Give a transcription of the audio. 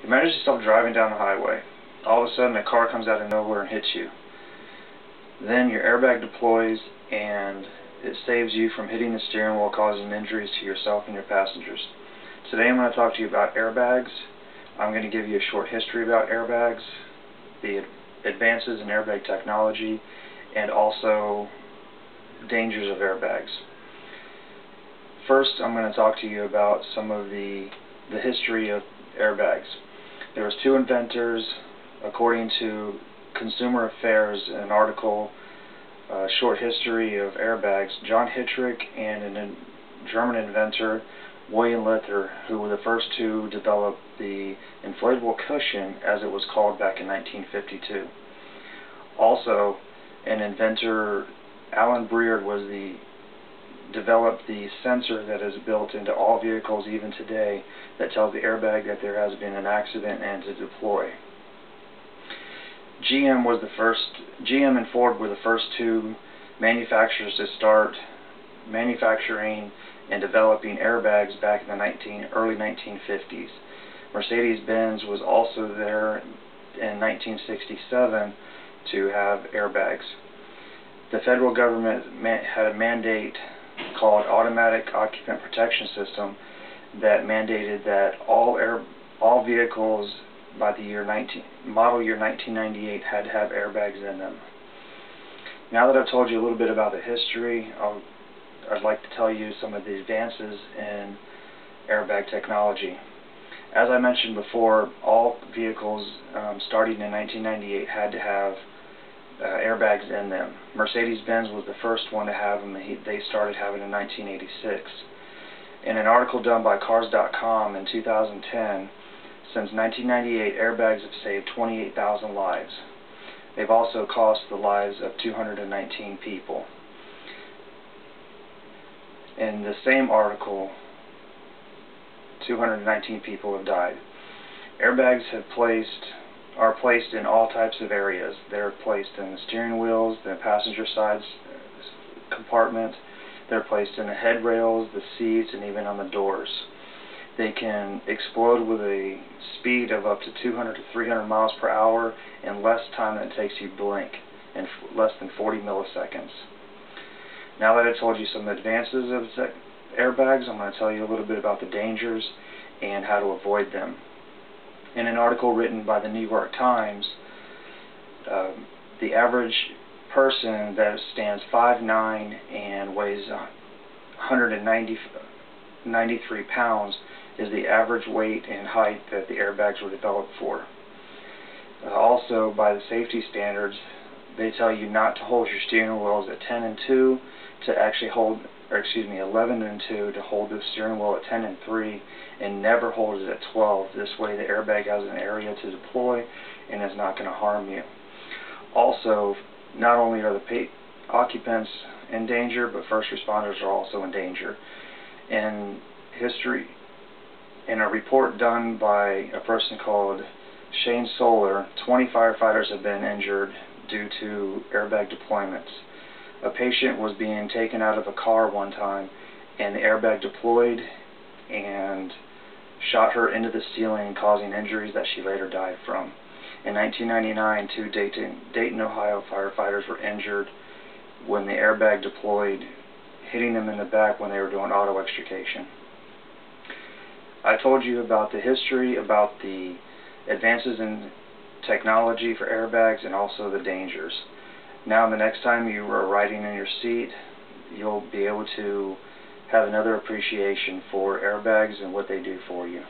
Imagine yourself driving down the highway. All of a sudden a car comes out of nowhere and hits you. Then your airbag deploys and it saves you from hitting the steering wheel, causing injuries to yourself and your passengers. Today I'm going to talk to you about airbags. I'm going to give you a short history about airbags, the advances in airbag technology, and also dangers of airbags. First, I'm going to talk to you about some of the history of airbags. There was two inventors, according to Consumer Affairs, an article, Short History of Airbags, John Hittrick and a German inventor, William Lither, who were the first to develop the inflatable cushion, as it was called back in 1952. Also, an inventor, Alan Breard, developed the sensor that is built into all vehicles even today that tells the airbag that there has been an accident and to deploy. GM and Ford were the first two manufacturers to start manufacturing and developing airbags back in the early 1950s. Mercedes-Benz was also there in 1967 to have airbags. The federal government had a mandate called Automatic Occupant Protection System that mandated that all vehicles by the model year 1998 had to have airbags in them. Now that I've told you a little bit about the history, I'd like to tell you some of the advances in airbag technology. As I mentioned before, all vehicles starting in 1998 had to have airbags in them. Mercedes-Benz was the first one to have them. They started having in 1986. In an article done by Cars.com in 2010, since 1998, airbags have saved 28,000 lives. They've also cost the lives of 219 people. In the same article, 219 people have died. Airbags are placed in all types of areas. They're placed in the steering wheels, the passenger side compartment. They're placed in the headrails, the seats, and even on the doors. They can explode with a speed of up to 200 to 300 miles per hour in less time than it takes you to blink, in less than 40 milliseconds. Now that I've told you some advances of airbags, I'm going to tell you a little bit about the dangers and how to avoid them. In an article written by the New York Times, the average person that stands 5'9" and weighs 193 pounds is the average weight and height that the airbags were developed for. Also, by the safety standards, they tell you not to hold your steering wheels at 10 and 2 to actually hold, or excuse me, 11 and 2 to hold the steering wheel at 10 and 3, and never hold it at 12. This way the airbag has an area to deploy and is not going to harm you. Also, not only are the occupants in danger, but first responders are also in danger. In a report done by a person called Shane Solar, 20 firefighters have been injured due to airbag deployments. A patient was being taken out of a car one time, and the airbag deployed and shot her into the ceiling, causing injuries that she later died from. In 1999, two Dayton, Ohio firefighters were injured when the airbag deployed, hitting them in the back when they were doing auto extrication. I told you about the history, about the advances in technology for airbags, and also the dangers. Now, the next time you are riding in your seat, you'll be able to have another appreciation for airbags and what they do for you.